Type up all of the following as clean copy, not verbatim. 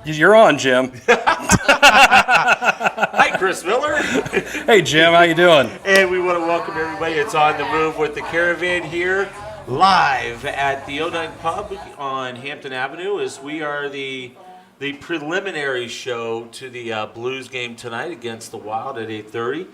You're on, Jim. Hi, Chris Miller. Hey, Jim. How you doing? And we want to welcome everybody. It's On the Move with the Caravan here, live at the 09 Pub on Hampton Avenue, as we are the preliminary show to the Blues game tonight against the Wild at 8:30.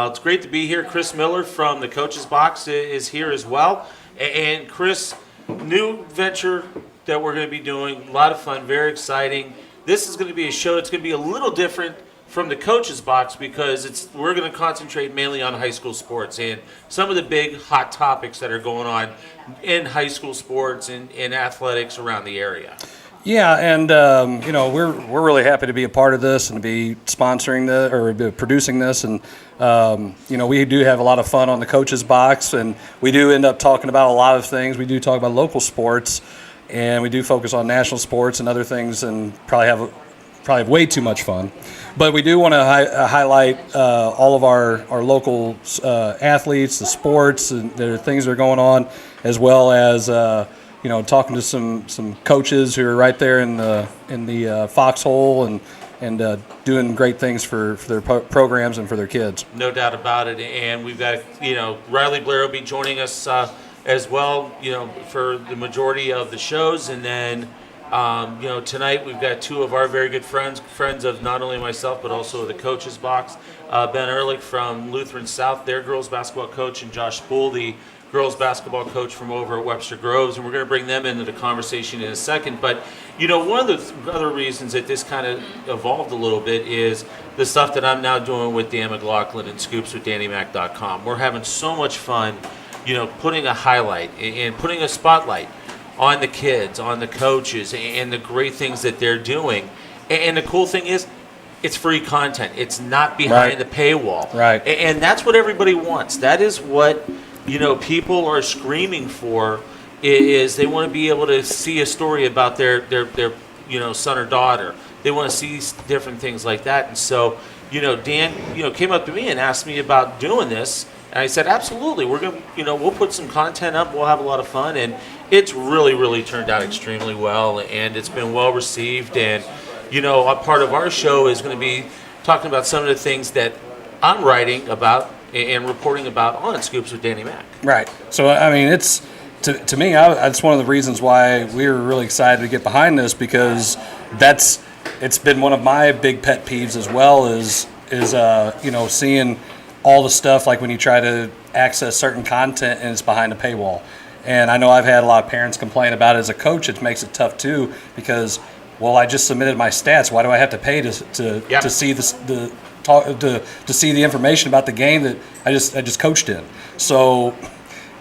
It's great to be here. Chris Miller from the Coach's Box is here as well. And Chris, new venture that we're going to be doing, a lot of fun, very exciting. This is going to be a show that's going to be a little different from the Coach's Box because we're going to concentrate mainly on high school sports and some of the big hot topics that are going on in high school sports and athletics around the area. Yeah, and we're really happy to be a part of this and to be sponsoring producing this, and we do have a lot of fun on the Coach's Box, and we do end up talking about a lot of things. We do talk about local sports, and we do focus on national sports and other things, and probably have way too much fun. But we do want to highlight all of our local athletes, the sports, and the things that are going on, as well as talking to some coaches who are right there in the foxhole and doing great things for their programs and for their kids. No doubt about it. And we've got Riley Blair will be joining us as well, for the majority of the shows. And then, tonight we've got two of our very good friends of not only myself, but also the Coach's Box, Ben Ealick from Lutheran South, their girls basketball coach, and Josh Spuhl, the girls basketball coach from over at Webster Groves. And we're going to bring them into the conversation in a second. But, one of the other reasons that this kind of evolved a little bit is the stuff that I'm now doing with Dan McLaughlin and scoopswithdannymac.com. We're having so much fun putting a highlight and putting a spotlight on the kids, on the coaches, and the great things that they're doing. And the cool thing is, it's free content. It's not behind the paywall. Right. And that's what everybody wants. That is what, people are screaming for, is they want to be able to see a story about their son or daughter. They want to see different things like that. And so, Dan, came up to me and asked me about doing this. And I said, absolutely. We're going to, we'll put some content up. We'll have a lot of fun. And it's really, really turned out extremely well. And it's been well received. And, a part of our show is going to be talking about some of the things that I'm writing about and reporting about on Scoops with Danny Mac. Right. So, I mean, it's, to me, that's one of the reasons why we were really excited to get behind this, because it's been one of my big pet peeves as well, is seeing all the stuff, like when you try to access certain content and it's behind a paywall. And I know I've had a lot of parents complain about it. As a coach, it makes it tough too, because, well, I just submitted my stats. Why do I have to pay to see to see the information about the game that I just coached in? So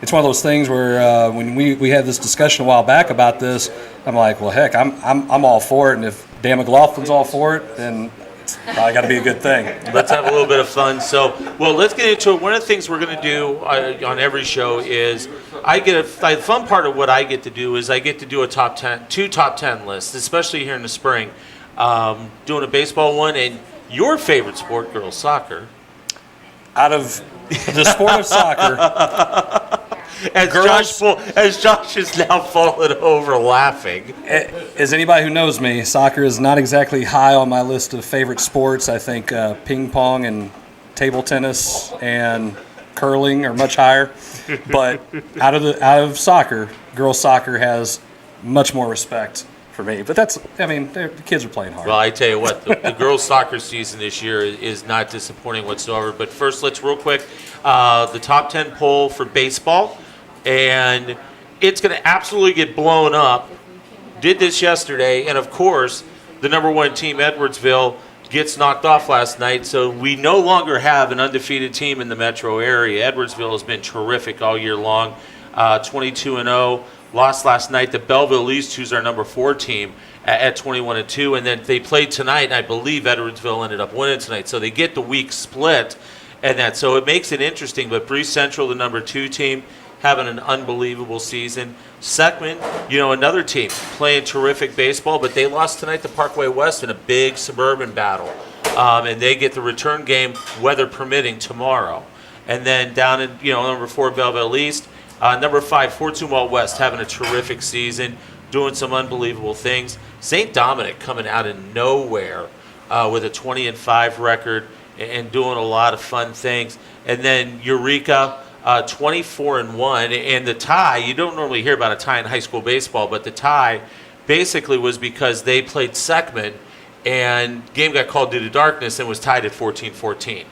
it's one of those things where when we had this discussion a while back about this, I'm like, well, heck, I'm all for it, and if Dan McLaughlin's all for it, then it's probably got to be a good thing. Let's have a little bit of fun. So, let's get into it. One of the things we're going to do on every show is the fun part of what I get to do is I get to do two top 10 lists, especially here in the spring. Doing a baseball one, and your favorite sport, girls soccer. Out of the sport of soccer, as Josh is now falling over laughing. As anybody who knows me, soccer is not exactly high on my list of favorite sports. I think ping pong and table tennis and curling are much higher. But out of soccer, girls soccer has much more respect for me. But the kids are playing hard. Well, I tell you what, the girls soccer season this year is not disappointing whatsoever. But first, let's real quick, the top 10 poll for baseball. And it's going to absolutely get blown up. Did this yesterday, and of course, the number one team, Edwardsville, gets knocked off last night, so we no longer have an undefeated team in the metro area. Edwardsville has been terrific all year long, 22-0, lost last night to Belleville East, who's our number 4 team, at 21-2, and then they played tonight, and I believe Edwardsville ended up winning tonight. So they get the week split, and that so it makes it interesting. But Breese Central, the number 2 team, having an unbelievable season. Seckman, another team playing terrific baseball, but they lost tonight to Parkway West in a big suburban battle, and they get the return game, weather permitting, tomorrow. And then down in number 4 Belleville East, number 5 Fort Zumwalt West having a terrific season, doing some unbelievable things. St. Dominic coming out of nowhere with a 20-5 record and doing a lot of fun things. And then Eureka, 24-1, and the tie. You don't normally hear about a tie in high school baseball, but the tie basically was because they played Seckman, and game got called due to darkness and was tied at 14-14.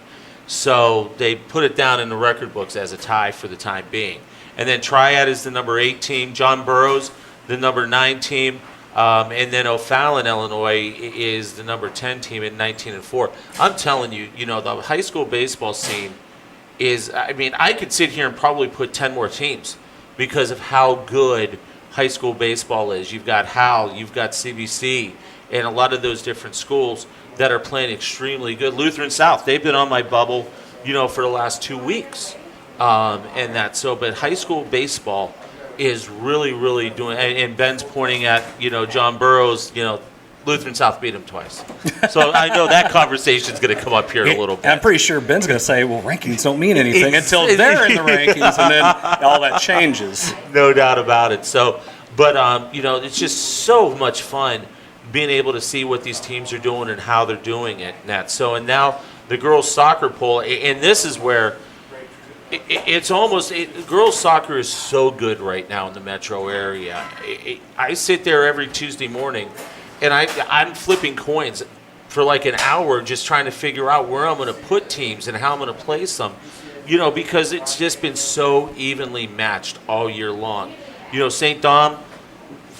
So they put it down in the record books as a tie for the time being. And then Triad is the number 8 team. John Burroughs, the number 9 team. And then O'Fallon, Illinois, is the number 10 team at 19-4. I'm telling you, the high school baseball scene is, I could sit here and probably put 10 more teams because of how good high school baseball is. You've got Howell, you've got CBC, and a lot of those different schools that are playing extremely good. Lutheran South, they've been on my bubble, for the last 2 weeks. But high school baseball is really, really doing, and Ben's pointing at, John Burroughs, Lutheran South beat him twice. So I know that conversation's going to come up here in a little bit. I'm pretty sure Ben's going to say, well, rankings don't mean anything until they're in the rankings, and then all that changes. No doubt about it. So, but, it's just so much fun being able to see what these teams are doing and how they're doing it. And now the girls' soccer poll, and this is where girls' soccer is so good right now in the metro area. I sit there every Tuesday morning, and I'm flipping coins for like an hour just trying to figure out where I'm going to put teams and how I'm going to place them, because it's just been so evenly matched all year long. St. Dom,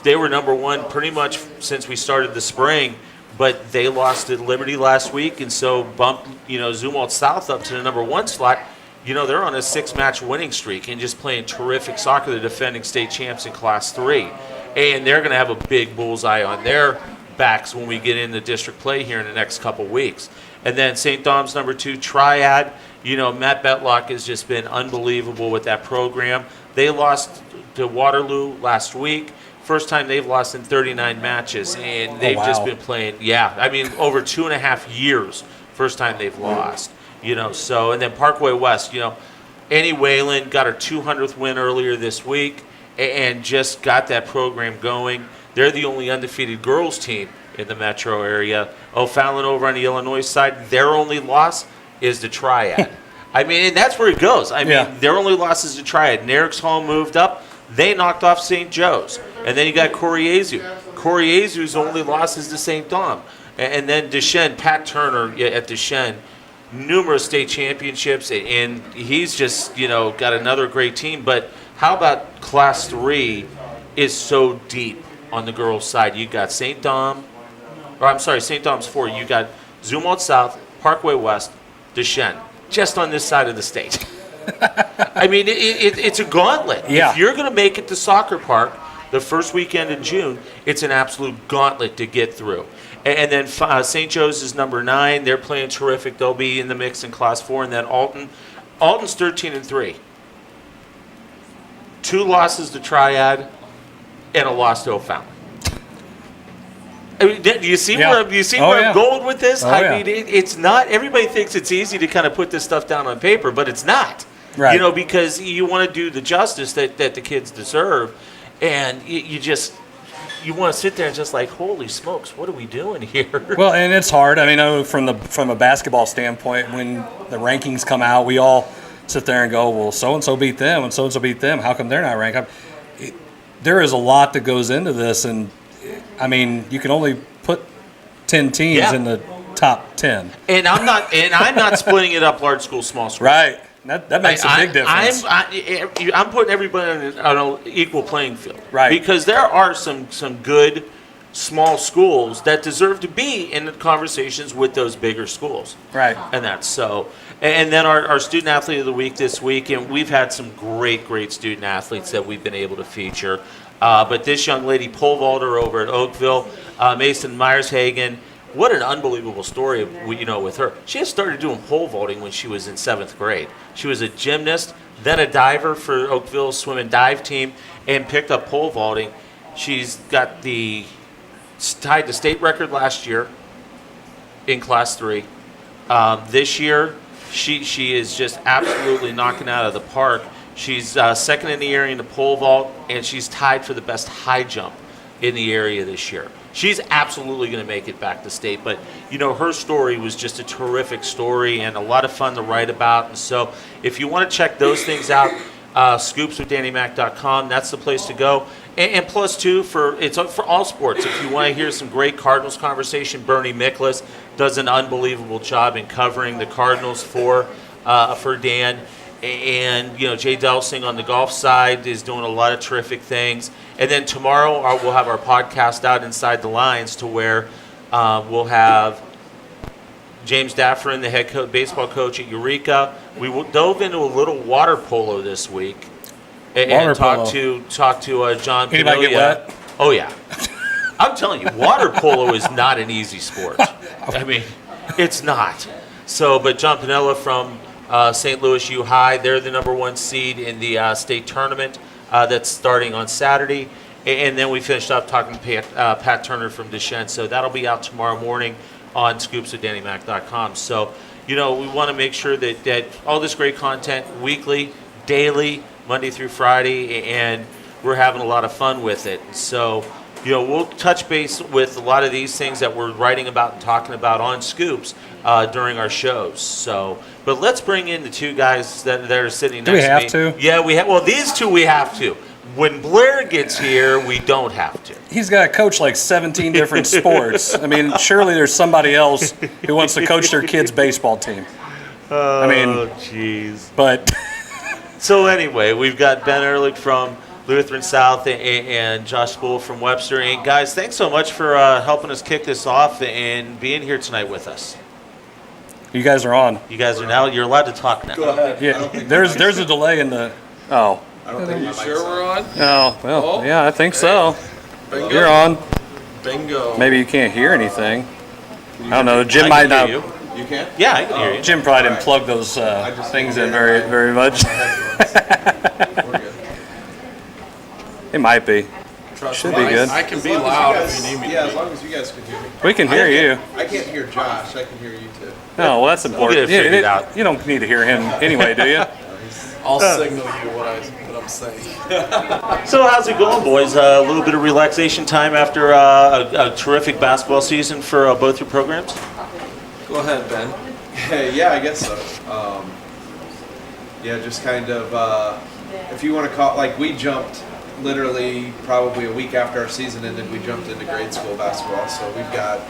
they were number 1 pretty much since we started the spring, but they lost to Liberty last week, and so bumped, Zumwalt South up to the number 1 slot. They're on a 6-match winning streak and just playing terrific soccer. They're defending state champs in Class 3. And they're going to have a big bullseye on their backs when we get into district play here in the next couple weeks. And then St. Dom's number 2, Triad. Matt Betlock has just been unbelievable with that program. They lost to Waterloo last week. First time they've lost in 39 matches. And they've just been playing, over 2.5 years, first time they've lost. And then Parkway West, Annie Whalen got her 200th win earlier this week and just got that program going. They're the only undefeated girls team in the metro area. O'Fallon over on the Illinois side, their only loss is the Triad. And that's where it goes. Their only loss is the Triad. Nerix Hall moved up. They knocked off St. Joe's. And then you got Coriezu. Coriezu's only loss is to St. Dom. And then Deschênes, Pat Turner at Deschênes, numerous state championships, and he's just, got another great team. But how about Class 3 is so deep on the girls' side? You got St. Dom's 4. You got Zumwalt South, Parkway West, Deschênes, just on this side of the state. It's a gauntlet. Yeah. If you're going to make it to Soccer Park the first weekend in June, it's an absolute gauntlet to get through. And then St. Joe's is number 9. They're playing terrific. They'll be in the mix in Class 4. And then Alton's 13-3. 2 losses to Triad and a loss to O'Fallon. Do you see where I'm going with this? It's not. Everybody thinks it's easy to kind of put this stuff down on paper, but it's not. Right. Because you want to do the justice that the kids deserve, and you want to sit there and just like, holy smokes, what are we doing here? Well, and it's hard. From a basketball standpoint, when the rankings come out, we all sit there and go, well, so-and-so beat them and so-and-so beat them. How come they're not ranked? There is a lot that goes into this, and, you can only put 10 teams in the top 10. And I'm not splitting it up large school, small school. Right. That makes a big difference. I'm putting everybody on an equal playing field. Right. Because there are some good small schools that deserve to be in the conversations with those bigger schools. Right. And that's so. And then our student athlete of the week this week, and we've had some great student athletes that we've been able to feature. But this young lady, pole vaulter over at Oakville, Mason Myers-Hagen, what an unbelievable story, with her. She had started doing pole vaulting when she was in 7th grade. She was a gymnast, then a diver for Oakville's swim and dive team, and picked up pole vaulting. She's got tied the state record last year in Class 3. This year, she is just absolutely knocking out of the park. She's second in the area in the pole vault, and she's tied for the best high jump in the area this year. She's absolutely going to make it back to state, but her story was just a terrific story and a lot of fun to write about. And so if you want to check those things out, scoopswithdannymac.com, that's the place to go. And plus, too, it's for all sports. If you want to hear some great Cardinals conversation, Bernie Miklas does an unbelievable job in covering the Cardinals for Dan. And, Jay Delsing on the golf side is doing a lot of terrific things. And then tomorrow we'll have our podcast out Inside the Lines, to where we'll have James Daffrin, the head baseball coach at Eureka. We dove into a little water polo this week and talked to John Pinilia. Anybody get wet? Oh, yeah. I'm telling you, water polo is not an easy sport. I mean, it's not. So, but John Pinella from St. Louis U High, they're the #1 seed in the state tournament that's starting on Saturday. And then we finished up talking to Pat Turner from Deschutes. So that'll be out tomorrow morning on scoopswithdannymac.com. So, we want to make sure that all this great content, weekly, daily, Monday through Friday, and we're having a lot of fun with it. So, we'll touch base with a lot of these things that we're writing about and talking about on Scoops during our shows. So, but let's bring in the two guys that are sitting next to me. Do we have to? Yeah, we have. Well, these two we have to. When Blair gets here, we don't have to. He's got to coach like 17 different sports. I mean, surely there's somebody else who wants to coach their kid's baseball team. Oh, jeez. But so anyway, we've got Ben Ealick from Lutheran South and Josh Spuhl from Webster. And guys, thanks so much for helping us kick this off and being here tonight with us. you guys are on. You guys are you're allowed to talk now. Go ahead. Yeah, there's a delay in the. Oh. I don't think you sure we're on? Oh, well, yeah, I think so. Bingo. You're on. Bingo. Maybe you can't hear anything. I don't know. Jim might not. You can? Yeah, I can hear you. Jim probably didn't plug those things in very much. We're good. It might be. Should be good. I can be loud if you need me to. Yeah, as long as you guys can hear me. We can hear you. I can't hear Josh. I can hear you too. Oh, well, that's important. We'll get it figured out. You don't need to hear him anyway, do you? I'll signal you what I'm saying. So how's it going, boys? A little bit of relaxation time after a terrific basketball season for both your programs? Go ahead, Ben. Yeah, I guess so. Yeah, just kind of, if you want to call, like we jumped literally probably a week after our season ended, we jumped into grade school basketball. So we've got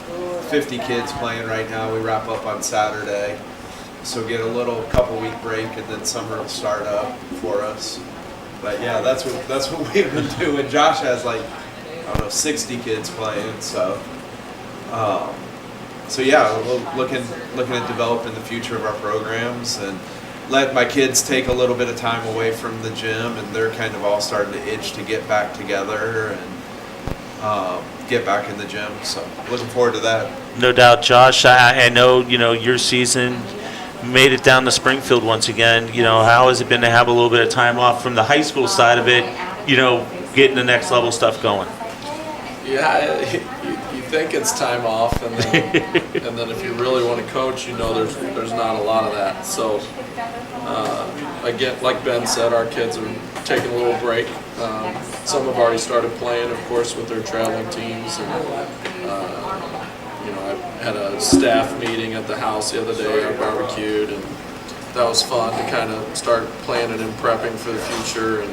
50 kids playing right now. We wrap up on Saturday. So get a little couple week break, and then summer will start up for us. But yeah, that's what we've been doing. Josh has like, I don't know, 60 kids playing. So yeah, we're looking at developing the future of our programs and let my kids take a little bit of time away from the gym, and they're kind of all starting to itch to get back together and get back in the gym. So looking forward to that. No doubt, Josh. I know your season made it down to Springfield once again. How has it been to have a little bit of time off from the high school side of it, getting the next level stuff going? Yeah, you think it's time off, and then if you really want to coach, there's not a lot of that. So again, like Ben said, our kids are taking a little break. Some have already started playing, of course, with their traveling teams, and I had a staff meeting at the house the other day. I barbecued, and that was fun to kind of start planning and prepping for the future. And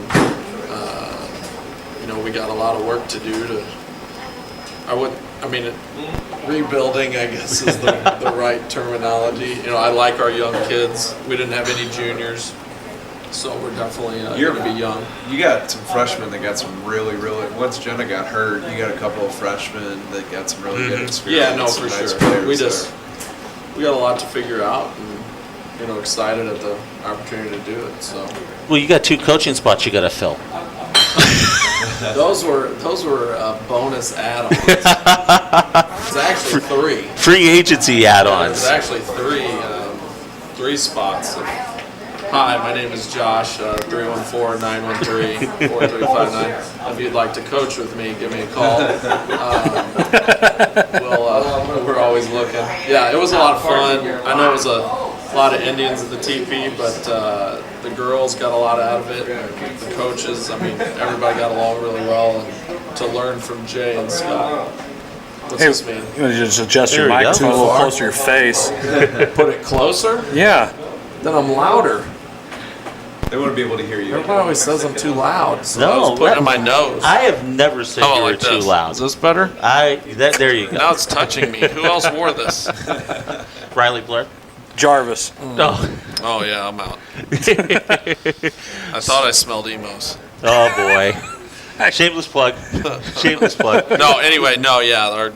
we got a lot of work to do rebuilding, I guess, is the right terminology. I like our young kids. We didn't have any juniors, so we're definitely going to be young. You got some freshmen that got some really, once Jenna got hurt, you got a couple of freshmen that got some really good experience. Yeah, no, for nice sure. We got a lot to figure out, and excited at the opportunity to do it. So. Well, you got 2 coaching spots you got to fill. Those were bonus add-ons. It's actually 3. Free agency There's add-ons. actually 3 spots. Hi, my name is Josh, 314-913-4359. If you'd like to coach with me, give me a call. We're always looking. Yeah, it was a lot of fun. I know it was a lot of Indians at the TP, but the girls got a lot out of it. The coaches, I mean, everybody got along really well. And to learn from Jay and Scott. What's this mean? You want to just adjust your There we microphone a go. little closer to your face. Put it closer? Yeah. Then I'm louder. They wouldn't be able to hear you. Everybody always says I'm too loud, so I No, was putting it in my nose. I have never said you were too loud. Is this better? There you go. Now it's touching me. Who else wore this? Riley Blair. Jarvis. Oh, Oh yeah, I'm out. I thought I smelled emos. oh boy. Shameless plug. Shameless plug. No, anyway, our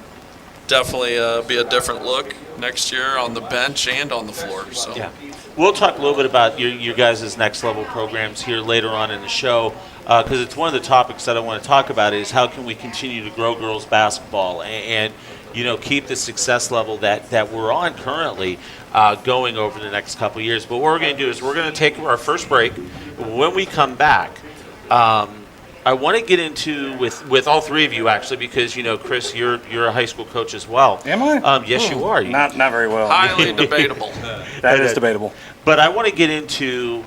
definitely be a different look next year on the bench and on the floor. So Yeah. We'll talk a little bit about your guys' next level programs here later on in the show, because it's one of the topics that I want to talk about is how can we continue to grow girls basketball and keep the success level that we're on currently going over the next couple of years. But what we're going to do is we're going to take our first break. When we come back, I want to get into with all three of you actually, because Chris, you're a high school coach as well. Am I? Yes, you are. Not very well. highly debatable. That is debatable. But I want to get into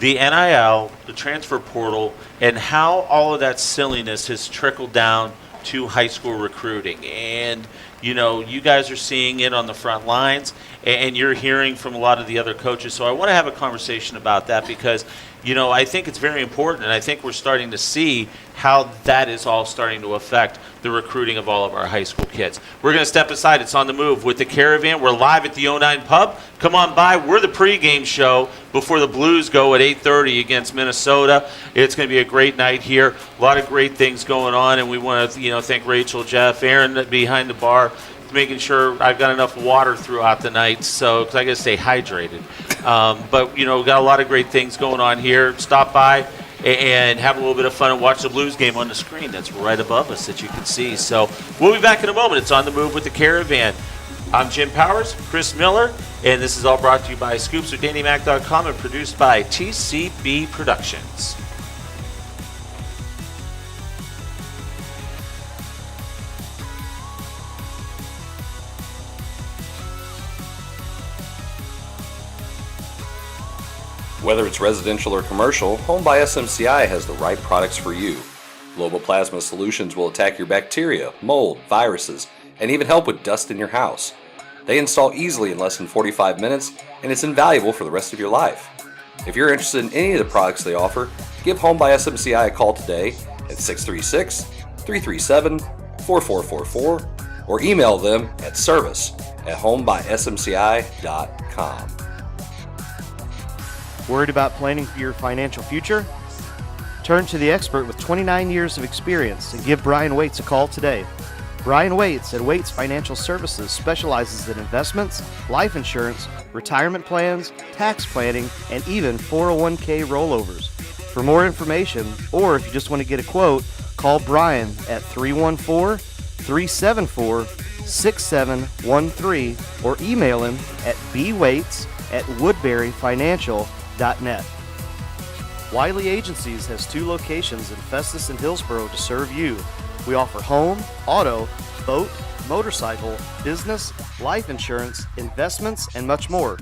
the NIL, the transfer portal, and how all of that silliness has trickled down to high school recruiting. And you guys are seeing it on the front lines, and you're hearing from a lot of the other coaches. So I want to have a conversation about that because I think it's very important, and I think we're starting to see how that is all starting to affect the recruiting of all of our high school kids. We're going to step aside. It's On the Move with the Caravan. We're live at the 09 Pub. Come on by. We're the pregame show before the Blues go at 8:30 against Minnesota. It's going to be a great night here. A lot of great things going on, and we want to thank Rachel, Jeff, Aaron behind the bar, making sure I've got enough water throughout the night, because I got to stay hydrated. But we've got a lot of great things going on here. Stop by and have a little bit of fun and watch the Blues game on the screen that's right above us that you can see. So we'll be back in a moment. It's On the Move with the Caravan. I'm Jim Powers, Chris Miller, and this is all brought to you by ScoopsWithDannyMac.com and produced by TCB Productions. Whether it's residential or commercial, Home by SMCI has the right products for you. Global Plasma Solutions will attack your bacteria, mold, viruses, and even help with dust in your house. They install easily in less than 45 minutes, and it's invaluable for the rest of your life. If you're interested in any of the products they offer, give Home by SMCI a call today at 636-337-4444 or email them at service@homebysmci.com. Worried about planning for your financial future? Turn to the expert with 29 years of experience and give Brian Waits a call today. Brian Waits at Waits Financial Services specializes in investments, life insurance, retirement plans, tax planning, and even 401k rollovers. For more information, or if you just want to get a quote, call Brian at 314-374-6713 or email him at bwaits@woodburyfinancial.net. Wiley Agencies has 2 locations in Festus and Hillsborough to serve you. We offer home, auto, boat, motorcycle, business, life insurance, investments, and much more.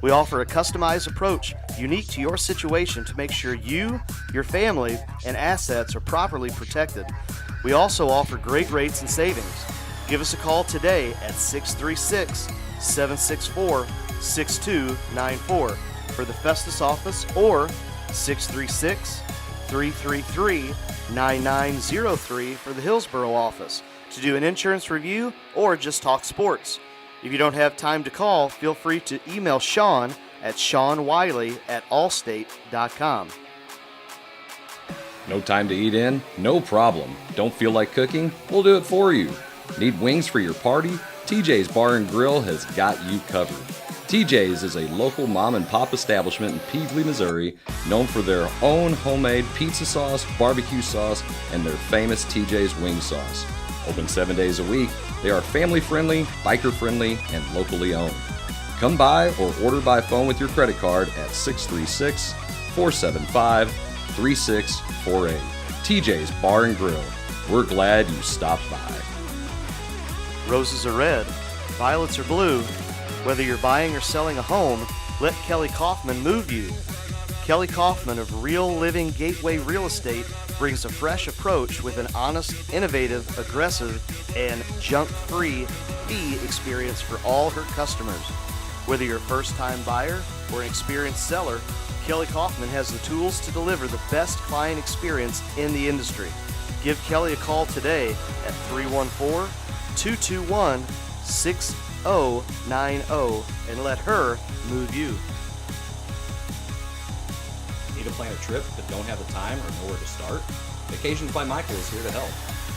We offer a customized approach unique to your situation to make sure you, your family, and assets are properly protected. We also offer great rates and savings. Give us a call today at 636-764-6294 for the Festus office or 636-333-9903 for the Hillsborough office to do an insurance review or just talk sports. If you don't have time to call, feel free to email Sean at seanwiley@allstate.com. No time to eat in? No problem. Don't feel like cooking? We'll do it for you. Need wings for your party? TJ's Bar and Grill has got you covered. TJ's is a local mom and pop establishment in Peevely, Missouri, known for their own homemade pizza sauce, barbecue sauce, and their famous TJ's wing sauce. Open 7 days a week, they are family friendly, biker friendly, and locally owned. Come by or order by phone with your credit card at 636-475-3648. TJ's Bar and Grill. We're glad you stopped by. Roses are red, violets are blue. Whether you're buying or selling a home, let Kelly Kaufman move you. Kelly Kaufman of Real Living Gateway Real Estate brings a fresh approach with an honest, innovative, aggressive, and junk-free fee experience for all her customers. Whether you're a first-time buyer or an experienced seller, Kelly Kaufman has the tools to deliver the best client experience in the industry. Give Kelly a call today at 314-221-6090 and let her move you. Need to plan a trip but don't have the time or know where to start? Vacations by Michael is here to help.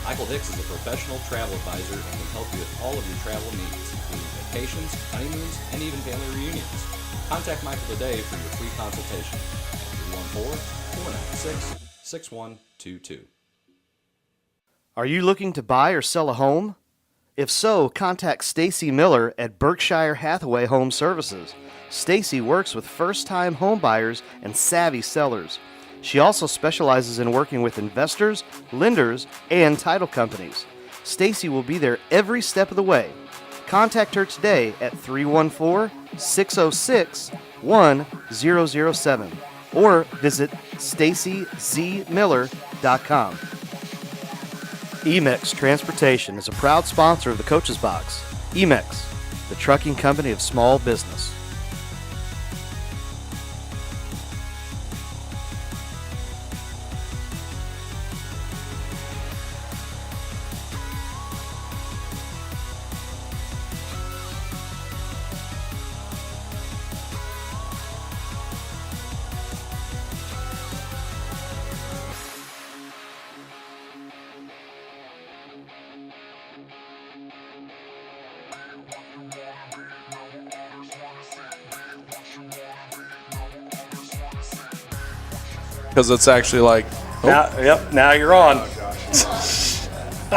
Michael Hicks is a professional travel advisor and can help you with all of your travel needs, including vacations, honeymoons, and even family reunions. Contact Michael today for your free consultation at 314-496-6122. Are you looking to buy or sell a home? If so, contact Stacy Miller at Berkshire Hathaway Home Services. Stacy works with first-time home buyers and savvy sellers. She also specializes in working with investors, lenders, and title companies. Stacy will be there every step of the way. Contact her today at 314-606-1007 or visit stacyzmiller.com. Emex Transportation is a proud sponsor of the Coach's Box. Emex, the trucking company of small business. Because it's actually like, Now you're on.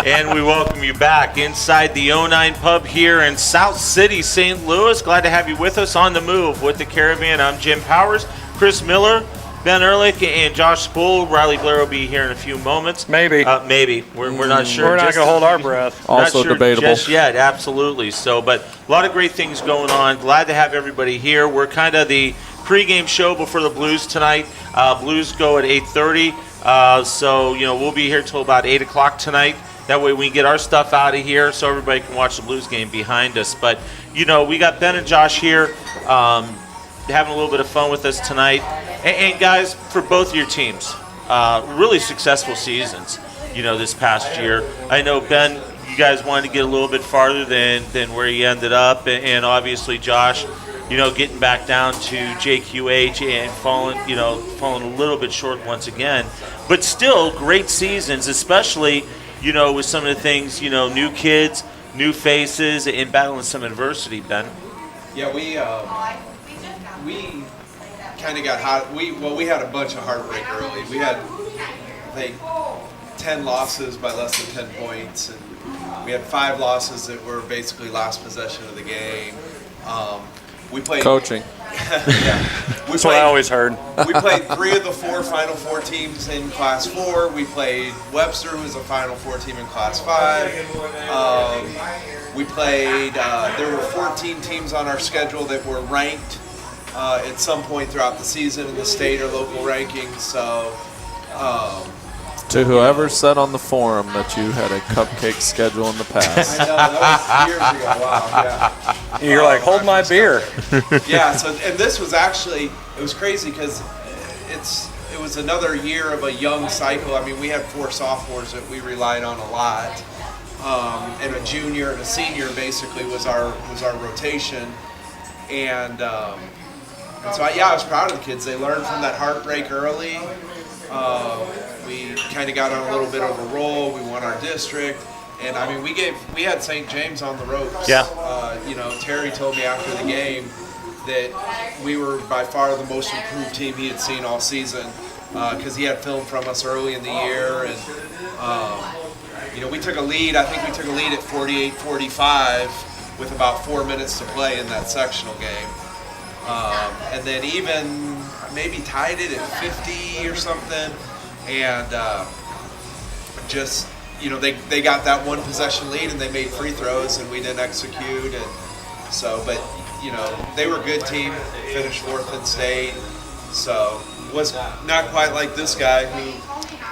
And we welcome you back inside the 09 Pub here in South City, St. Louis. Glad to have you with us on the move with the Caravan. I'm Jim Powers, Chris Miller, Ben Ealick, and Josh Spuhl. Riley Blair will be here in a few moments. Maybe. Maybe. We're not sure. We're not going to hold our breath. also Not sure debatable. just yet, absolutely. So, but a lot of great things going on. Glad to have everybody here. We're kind of the pregame show before the Blues tonight. Blues go at 8:30. So, we'll be here till about 8 o'clock tonight. That way we can get our stuff out of here so everybody can watch the Blues game behind us. But, we got Ben and Josh here having a little bit of fun with us tonight. And guys, for both of your teams, really successful seasons, this past year. I know, Ben, you guys wanted to get a little bit farther than where you ended up. And obviously, Josh, getting back down to JQH and falling a little bit short once again. But still, great seasons, especially, with some of the things, new kids, new faces, and battling some adversity, Ben. Yeah, we kind of got hot. We had a bunch of heartbreak early. We had, I think, 10 losses by less than 10 points, and we had 5 losses that were basically last possession of the game. We played coaching. Yeah, That's what I always heard. We played 3 of the 4 Final Four teams in Class 4. We played Webster, who was a Final Four team in Class 5. We played, there were 14 teams on our schedule that were ranked at some point throughout the season in the state or local rankings. So, To whoever said on the forum that you had a cupcake schedule in the past. I know, that was years ago. Wow, yeah. You're like, hold my beer. Yeah, and this was actually, it was crazy because it was another year of a young cycle. I mean, we had 4 sophomores that we relied on a lot, and a junior and a senior basically was our rotation, and so I was proud of the kids. They learned from that heartbreak early. We kind of got on a little bit of a roll. We won our district. And I mean, we had St. James on the ropes. Yeah. Terry told me after the game, that we were by far the most improved team he had seen all season, because he had film from us early in the year. And we took a lead. I think we took a lead at 48-45 with about 4 minutes to play in that sectional game. And then even maybe tied it at 50 or something. And they got that one possession lead and they made free throws and we didn't execute. And so, but they were a good team, finished 4th in state. So was not quite like this guy who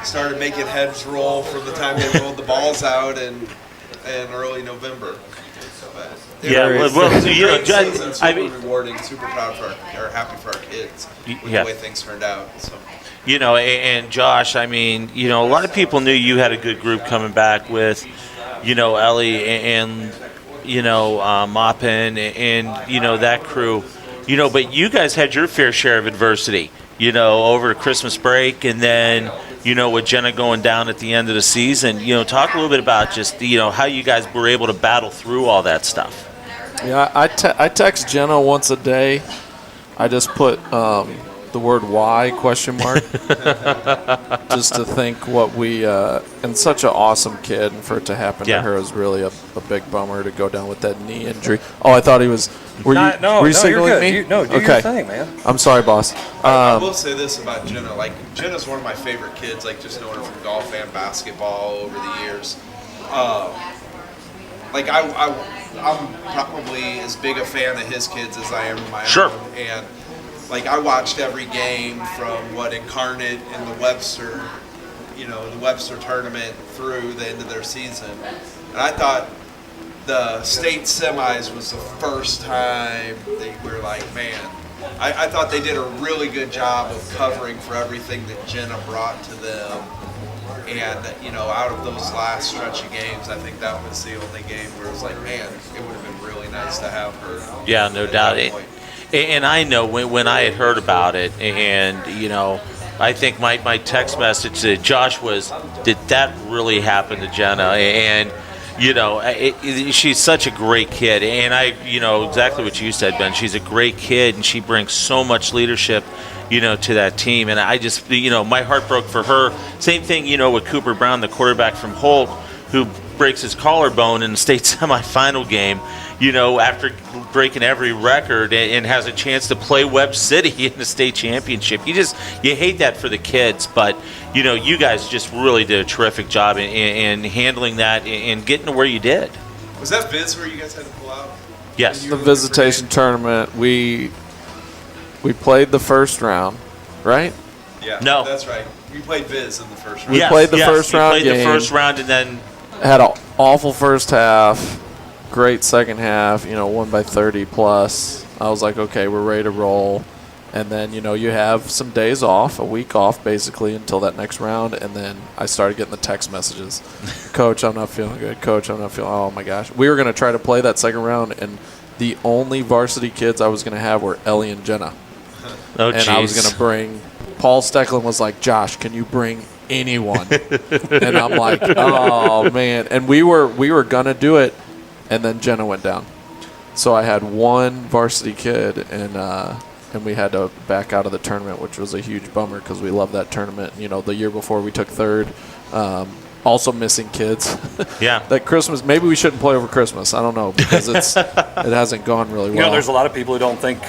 started making heads roll from the time they rolled the balls out in early November. But super rewarding, super proud happy for our kids with the way things turned out. So. And Josh, a lot of people knew you had a good group coming back with, Ealick and, Maupin and, that crew, but you guys had your fair share of adversity, over Christmas break and then, with Jenna going down at the end of the season. Talk a little bit about just, how you guys were able to battle through all that stuff. Yeah, I text Jenna once a day. I just put the word why question mark just to think what we and such an awesome kid, and for it to happen to her is really a big bummer to go down with that knee injury. Oh, I thought he was. Were you signaling me? Do your thing, man. I'm sorry, boss. I will say this about Jenna. Like, Jenna's one of my favorite kids. Like, just knowing her from golf and basketball over the years. I'm probably as big a fan of his kids as I am of my own. And I watched every game from Incarnate and the Webster tournament through the end of their season. And I thought the state semis was the first time they were like, man, I thought they did a really good job of covering for everything that Jenna brought to them. And, out of those last stretch of games, I think that was the only game where it was like, man, it would have been really nice to have her. Yeah, no doubt. And I know when I had heard about it, and, I think my text message to Josh was, did that really happen to Jenna? And, she's such a great kid. And exactly what you said, Ben. She's a great kid, and she brings so much leadership, to that team. And I just, my heart broke for her. Same thing, with Cooper Brown, the quarterback from Holt, who breaks his collarbone in the state semifinal game, after breaking every record and has a chance to play Webb City in the state championship. You hate that for the kids, but, you guys just really did a terrific job in handling that and getting to where you did. Was that Viz where you guys had to pull out? Yes. The visitation tournament, we played the first round, right? Yeah, no. That's right. We played Viz in the first round. We played the first round game. We played the first round and then had an awful first half, great second half, won by 30 plus. I was like, okay, we're ready to roll. And then, you have some days off, a week off basically until that next round. And then I started getting the text messages. Coach, I'm not feeling good. Coach, I'm not feeling, oh my gosh. We were going to try to play that second round, and the only varsity kids I was going to have were Ellie and Jenna. Oh, and I was going to bring, Paul Stecklin was like, Josh, can you bring anyone? And I'm like, oh man. And we were going to do it, and then Jenna went down. So I had one varsity kid, and we had to back out of the tournament, which was a huge bummer because we love that tournament. The year before we took third. Also missing kids. Yeah. That Christmas, maybe we shouldn't play over Christmas. I don't know, because it hasn't gone really well. There's a lot of people who don't think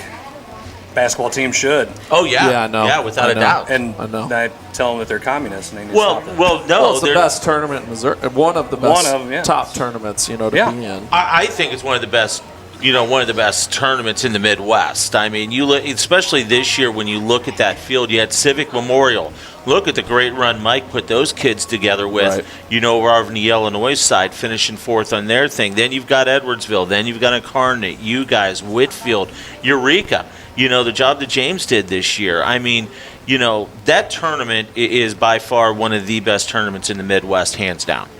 basketball teams should. Oh, yeah. Yeah, I know. Yeah, without a doubt. And I know. I tell them that they're communists and they need to Well, stop that. no. It's the best tournament in Missouri. One of the best top tournaments, to be in. I think it's one of the best. One of the best tournaments in the Midwest. I mean, you look, especially this year when you look at that field. You had Civic Memorial. Look at the great run Mike put those kids together with. Right. Over on the Illinois side, finishing fourth on their thing. Then you've got Edwardsville. Then you've got Incarnate. You guys, Whitfield, Eureka. The job that James did this year. I mean, that tournament is by far one of the best tournaments in the Midwest, hands down.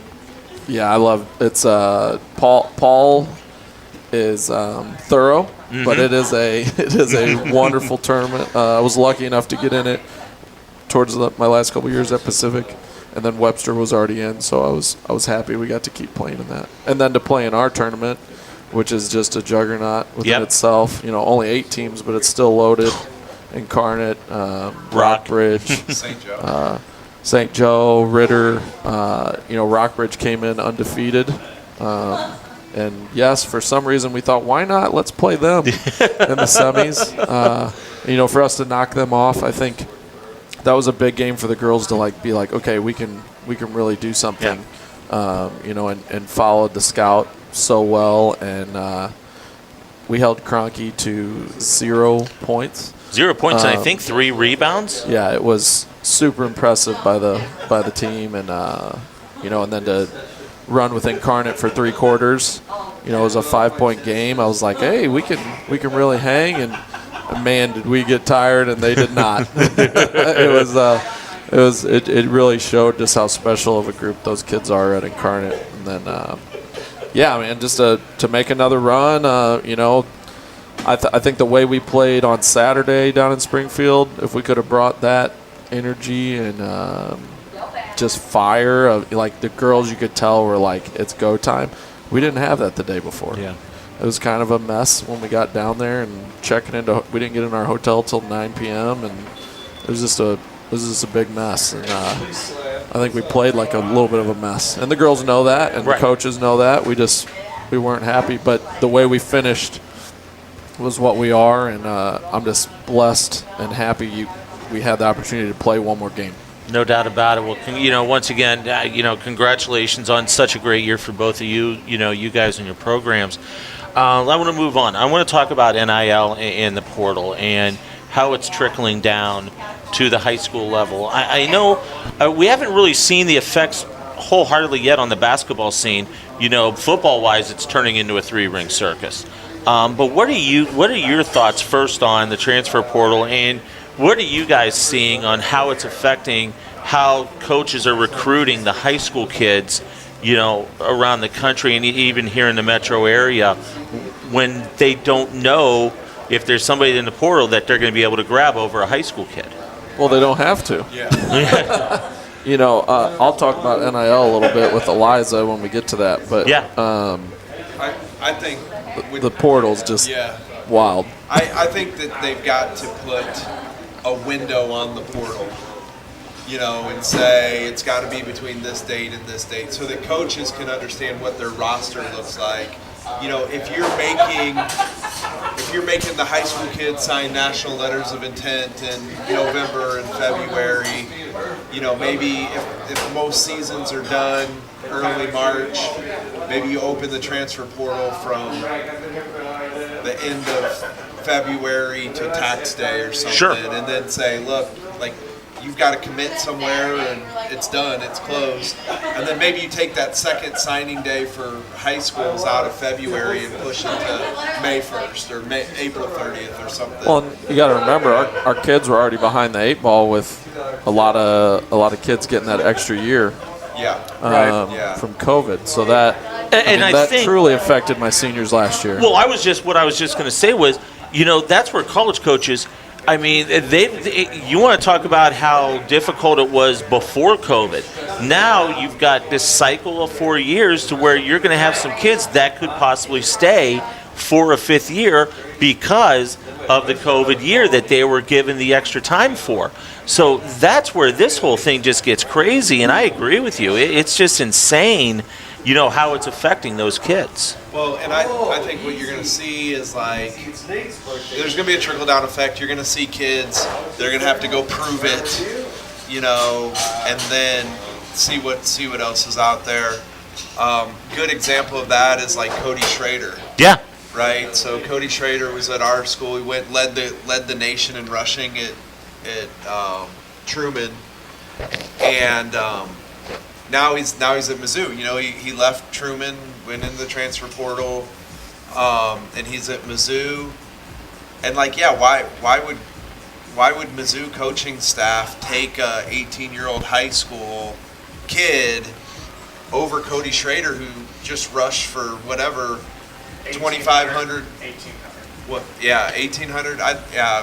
Yeah, I love it's Paul is thorough, but it is a wonderful tournament. I was lucky enough to get in it towards my last couple years at Pacific, and then Webster was already in, so I was happy we got to keep playing in that. And then to play in our tournament which is just a juggernaut within Yep. itself. Only 8 teams, but it's still loaded. Incarnate, Rockbridge, St. Joe, Ritter. Rockbridge came in undefeated. And yes, for some reason we thought, why not? Let's play them in the semis. For us to knock them off, I think that was a big game for the girls to be like, okay, we can really do something. And followed the scout so well, and we held Kroenke to 0 points. 0 points, and I think 3 rebounds. Yeah, it was super impressive by the team, and and then to run with Incarnate for 3 quarters. It was a 5-point game. I was like, hey, we can really hang, and man, did we get tired, and they did not. It really showed just how special of a group those kids are at Incarnate. And then, just to make another run, I think the way we played on Saturday down in Springfield, if we could have brought that energy and just fire, like the girls, you could tell were like, it's go time. We didn't have that the day before. Yeah. It was kind of a mess when we got down there and we didn't get in our hotel till 9 p.m. and it was just a big mess. And I think we played like a little bit of a mess. And the girls know that, and the coaches know that. We weren't happy, but the way we finished was what we are, and I'm just blessed and happy we had the opportunity to play one more game. No doubt about it. Well, once again, congratulations on such a great year for both of you, you guys and your programs. I want to move on. I want to talk about NIL and the portal and how it's trickling down to the high school level. I know we haven't really seen the effects wholeheartedly yet on the basketball scene. Football-wise, it's turning into a 3-ring circus. But what are your thoughts first on the transfer portal, and what are you guys seeing on how it's affecting how coaches are recruiting the high school kids, around the country and even here in the metro area, when they don't know if there's somebody in the portal that they're going to be able to grab over a high school kid? Well, they don't have to. Yeah. I'll talk about NIL a little bit with Eliza when we get to that, but I think the portal's just wild. I think that they've got to put a window on the portal, and say it's got to be between this date and this date, so that coaches can understand what their roster looks like. If you're making the high school kids sign national letters of intent in November and February, maybe if most seasons are done early March, maybe you open the transfer portal from the end of February to tax day or something, Sure. And then say, look, you've got to commit somewhere and it's done, it's closed. And then maybe you take that second signing day for high schools out of February and push it to May 1st or April 30th or something. Well, you got to remember, our kids were already behind the 8 ball with a lot of kids getting that extra year. From COVID, so that think truly affected my seniors last year. Well, what I was just going to say was, that's where college coaches. I mean, you want to talk about how difficult it was before COVID. Now you've got this cycle of 4 years to where you're going to have some kids that could possibly stay for a 5th year because of the COVID year that they were given the extra time for. So that's where this whole thing just gets crazy, and I agree with you. It's just insane, how it's affecting those kids. Well, and I think what you're going to see is there's going to be a trickle-down effect. You're going to see kids, they're going to have to go prove it, and then see what else is out there. Good example of that is Cody Schrader. Yeah. Right. So Cody Schrader was at our school. He led the nation in rushing at Truman, and now he's at Mizzou. He left Truman, went in the transfer portal, and he's at Mizzou. And why would Mizzou coaching staff take a 18-year-old high school kid over Cody Schrader, who just rushed for whatever 2,500. 1,800. What? Yeah, 1,800.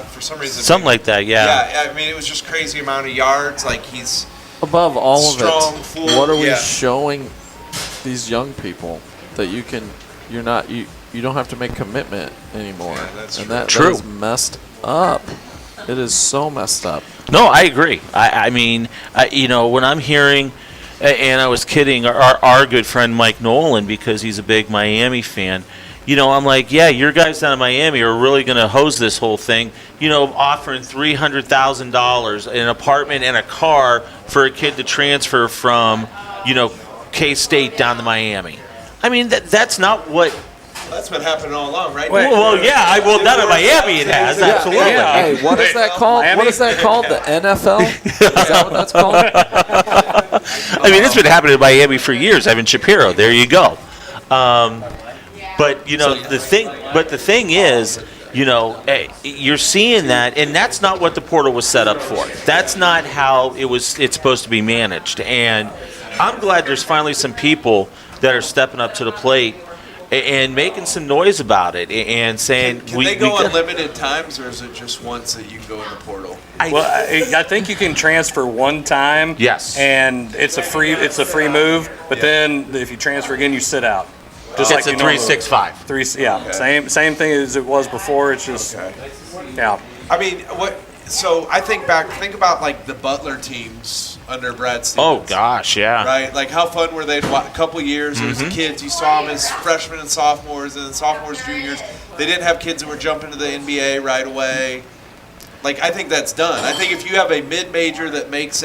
For some reason. Something like that. Yeah. Yeah. I mean, it was just crazy amount of yards. He's above all of strong, it. full, What are we showing these young people that you're not you don't have to make commitment anymore. Yeah, that's and true. that True. is messed up. It is so messed up. No, I agree. I mean, when I'm hearing, and I was kidding our good friend Mike Nolan because he's a big Miami fan. I'm like, yeah, your guys down in Miami are really going to hose this whole thing. Offering $300,000, an apartment and a car for a kid to transfer from, K-State down to Miami. I mean, that's not what. That's been happening all along, right? Well, yeah. Down in Miami it has, absolutely. Yeah. Hey, what is that called? Miami? What is that called? The NFL? Is that what that's called? I mean, it's been happening in Miami for years. Evan Shapiro, there you go. But the thing is, you're seeing that, and that's not what the portal was set up for. That's not how it's supposed to be managed. And I'm glad there's finally some people that are stepping up to the plate and making some noise about it and saying, Can they go on limited times, or is it just once that you can go in the portal? Well, I think you can transfer one time. Yes. And it's a free move. But then if you transfer again, you sit out. Just it's like a 365. Okay. Same thing as it was before. It's just yeah. I mean, what? So I think about like the Butler teams under Brad Oh Stevens. gosh, yeah. Right, like how fun were they? A couple years, it was Mm-hmm. the kids. You saw them as freshmen and sophomores, and then sophomores, juniors. They didn't have kids that were jumping to the NBA right away. Like, I think that's done. I think if you have a mid-major that makes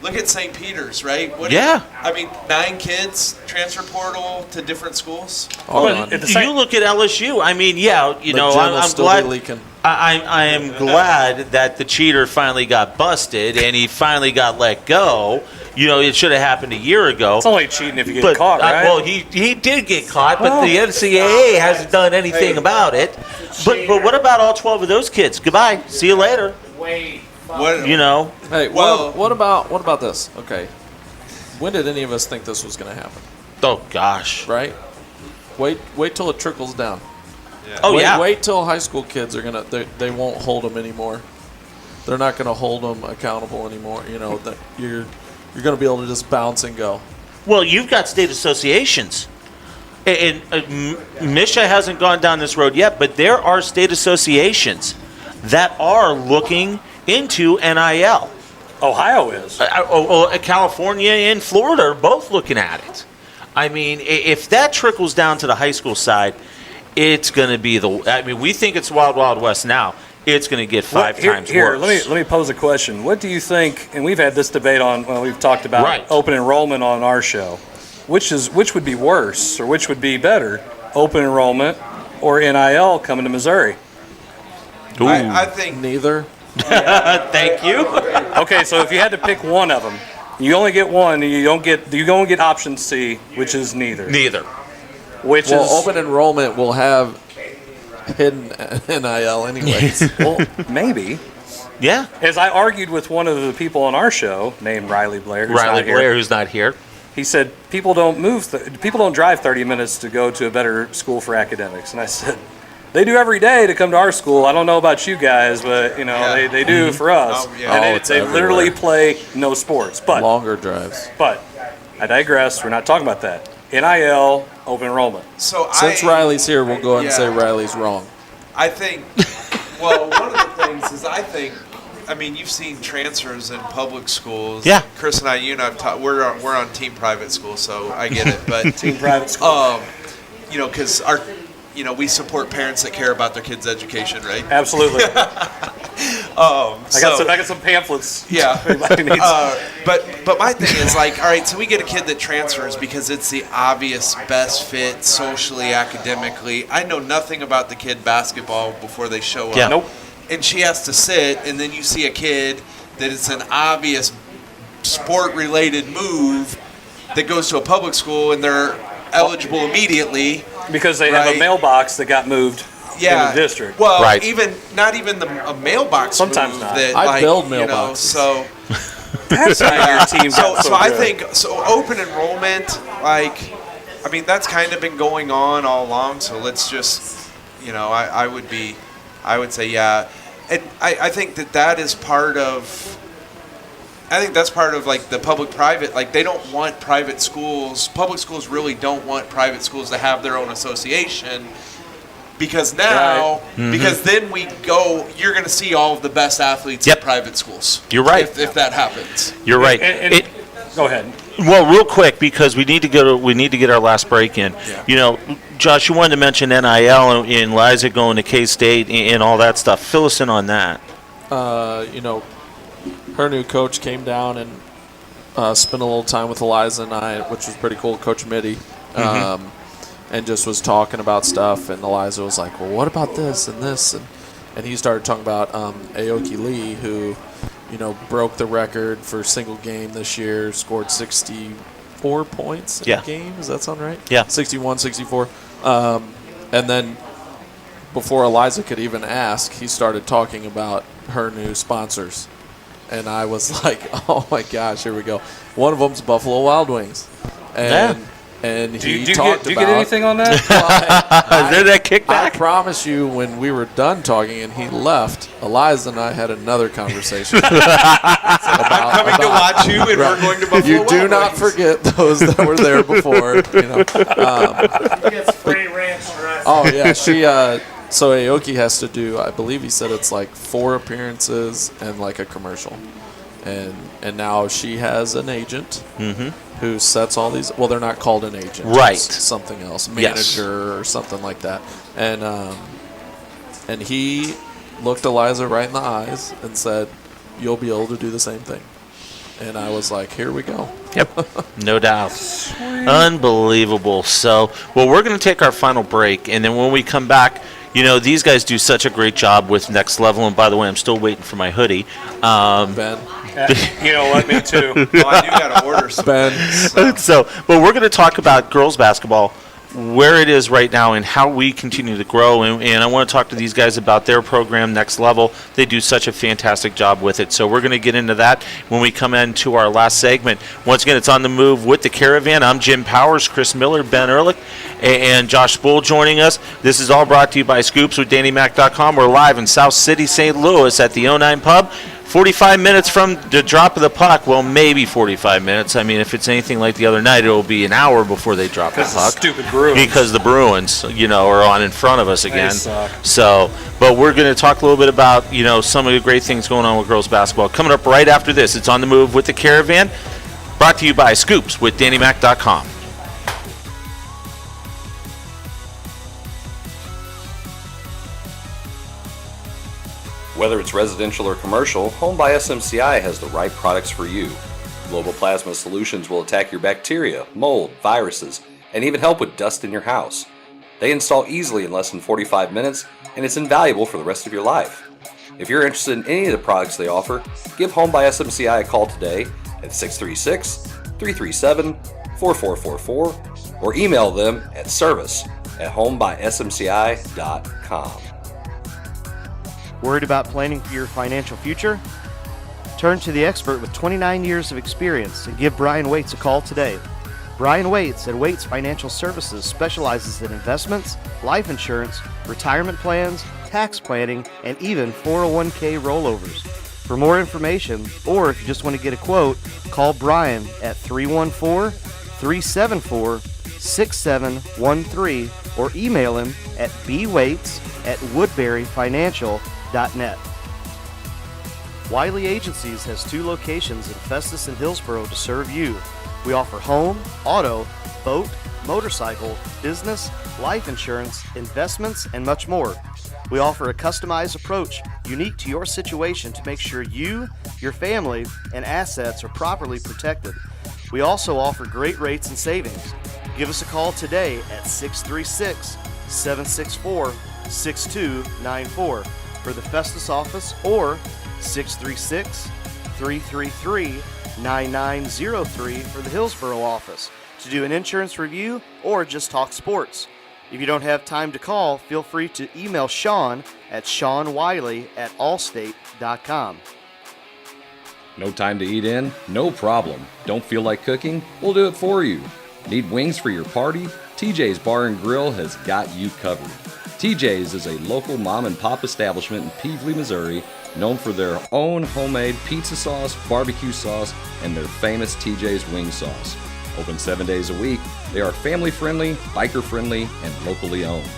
look at St. Peter's, right? Yeah. I mean, 9 kids transfer portal to different schools. Hold on. You look at LSU. I mean, yeah, The gym will I'm still glad. be leaking. I am glad that the cheater finally got busted and he finally got let go. It should have happened a year ago. It's only cheating if you get caught, right? Well, he did get caught, but the NCAA hasn't done anything about it. But what about all 12 of those kids? Goodbye. See you later. What? Hey, Well- what about this? Okay, when did any of us think this was going to happen? Oh gosh. Right? Wait till it trickles down. Oh wait, yeah. Wait till high school kids are they won't hold them anymore. They're not going to hold them accountable anymore. That you're going to be able to just bounce and go. Well, you've got state associations. And Misha hasn't gone down this road yet, but there are state associations that are looking into NIL. Ohio is. California and Florida are both looking at it. I mean, if that trickles down to the high school side, it's going to be we think it's Wild Wild West now. It's going to get five times worse. Let me pose a question. What do you think? And we've had this debate we've talked about Right. open enrollment on our show. Which would be worse, or which would be better, open enrollment or NIL coming to Missouri? Ooh. I think Neither. Thank you. Okay, so if you had to pick one of them, you only get one, and you only get option C, which is neither. Neither. Which Well, is open enrollment will have hidden NIL anyways. well, maybe. Yeah. As I argued with one of the people on our show, named Riley Blair, who's not here, Blair, who's not here. he said people don't drive 30 minutes to go to a better school for academics, and I said they do every day to come to our school. I don't know about you guys, but Yeah. they do for us. Oh, yeah. And it's they literally everywhere. play no sports. But Longer drives. I digress. We're not talking about that. NIL, open enrollment. so. Since Riley's here, we'll go ahead and say Yeah. Riley's wrong. I think, well, one of the things is I mean, you've seen transfers in public schools. Yeah. Chris and I, you and I've taught, we're on team private school, so I get it. But, Team private school. because we support parents that care about their kids' education, right? Absolutely. I got some pamphlets. Yeah. Everybody needs. But my thing is all right, so we get a kid that transfers because it's the obvious best fit socially, academically. I know nothing about the kid basketball before they show Yeah. up. Nope. And she has to sit, and then you see a kid that it's an obvious sport-related move that goes to a public school, and they're eligible immediately. Because they have a Right. mailbox that got moved in the district. Well, Right. not even a mailbox. Sometimes move not. That, I build you know, mailboxes. so That's how your team got so I good. think open enrollment, that's kind of been going on all along. So let's just, I would say yeah, and I think that is part of. I think that's part of like the public-private. Like they don't want private schools. Public schools really don't want private schools to have their own association Because now, because then you're going to see all of the best athletes in private schools. You're right. If that happens. You're right. Go ahead. Well, real quick, because we need to get our last break in. Yeah. Josh, you wanted to mention NIL and Liza going to K-State and all that stuff. Fill us in on that. Her new coach came down and spent a little time with Eliza and I, which was pretty cool, Coach Mitty, and just was talking about stuff. And Eliza was like, well, what about this and this? And he started talking about Aoki Lee, who, broke the record for single game this year, scored 64 points in a game. Does that sound right? Yeah. 61, 64. And then before Eliza could even ask, he started talking about her new sponsors. And I was like, oh, my gosh, here we go. One of them's Buffalo Wild Wings. And he talked about... Do you get anything on that? Is there that kickback? I promise you, when we were done talking and he left, Eliza and I had another conversation. I'm coming to watch you, and we're going to Buffalo You Wild do not Wings. forget those that were there before. He gets free ranch dressing. Oh, yeah. So Aoki has to do, I believe he said it's like 4 appearances and like a commercial. And now she has an agent who sets all these. Well, they're not called an agent, Right? It's something else, manager or something like that. And he looked Eliza right in the eyes and said, "You'll be able to do the same thing." And I was like, "Here we go." Yep, no doubt. Unbelievable. So, we're going to take our final break, and then when we come back, these guys do such a great job with Next Level. And by the way, I'm still waiting for my hoodie. Ben. You know what? Me too. Oh, I do got to order some. Ben. But we're going to talk about girls basketball, where it is right now and how we continue to grow. And I want to talk to these guys about their program, Next Level. They do such a fantastic job with it. So we're going to get into that when we come into our last segment. Once again, it's On the Move with the Caravan. I'm Jim Powers, Chris Miller, Ben Ealick, and Josh Spuhl joining us. This is all brought to you by Scoops with DannyMac.com. We're live in South City, St. Louis at the 09 Pub. 45 minutes from the drop of the puck. Well, maybe 45 minutes. I mean, if it's anything like the other night, it will be an hour before they drop the puck. Stupid Bruins. Because the Bruins, are on in front of us again. They suck. So, but we're going to talk a little bit about, some of the great things going on with girls basketball. Coming up right after this, it's On the Move with the Caravan. Brought to you by Scoops with DannyMac.com. Whether it's residential or commercial, Home by SMCI has the right products for you. Global Plasma Solutions will attack your bacteria, mold, viruses, and even help with dust in your house. They install easily in less than 45 minutes, and it's invaluable for the rest of your life. If you're interested in any of the products they offer, give Home by SMCI a call today at 636-337-4444 or email them at service@homebysmci.com. Worried about planning for your financial future? Turn to the expert with 29 years of experience and give Brian Waits a call today. Brian Waits at Waits Financial Services specializes in investments, life insurance, retirement plans, tax planning, and even 401k rollovers. For more information, or if you just want to get a quote, call Brian at 314-374-6713 or email him at bwaits@woodburyfinancial.net. Wiley Agencies has 2 locations in Festus and Hillsboro to serve you. We offer home, auto, boat, motorcycle, business, life insurance, investments, and much more. We offer a customized approach unique to your situation to make sure you, your family, and assets are properly protected. We also offer great rates and savings. Give us a call today at 636-764-6294 for the Festus office or 636-333-9903 for the Hillsboro office to do an insurance review or just talk sports. If you don't have time to call, feel free to email Sean at seanwiley@allstate.com. No time to eat in? No problem. Don't feel like cooking? We'll do it for you. Need wings for your party? TJ's Bar and Grill has got you covered. TJ's is a local mom and pop establishment in Peevely, Missouri, known for their own homemade pizza sauce, barbecue sauce, and their famous TJ's wing sauce. Open 7 days a week, they are family friendly, biker friendly, and locally owned.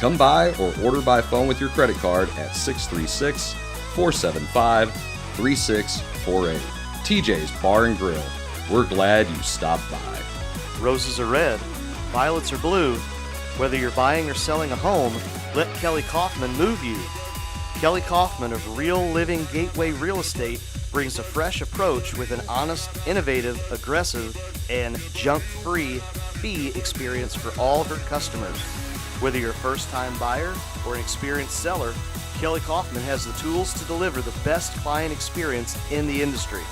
Come by or order by phone with your credit card at 636-475-3648. TJ's Bar and Grill. We're glad you stopped by. Roses are red, violets are blue. Whether you're buying or selling a home, let Kelly Kaufman move you. Kelly Kaufman of Real Living Gateway Real Estate brings a fresh approach with an honest, innovative, aggressive, and junk-free fee experience for all her customers. Whether you're a first-time buyer or an experienced seller, Kelly Kaufman has the tools to deliver the best client experience in the industry.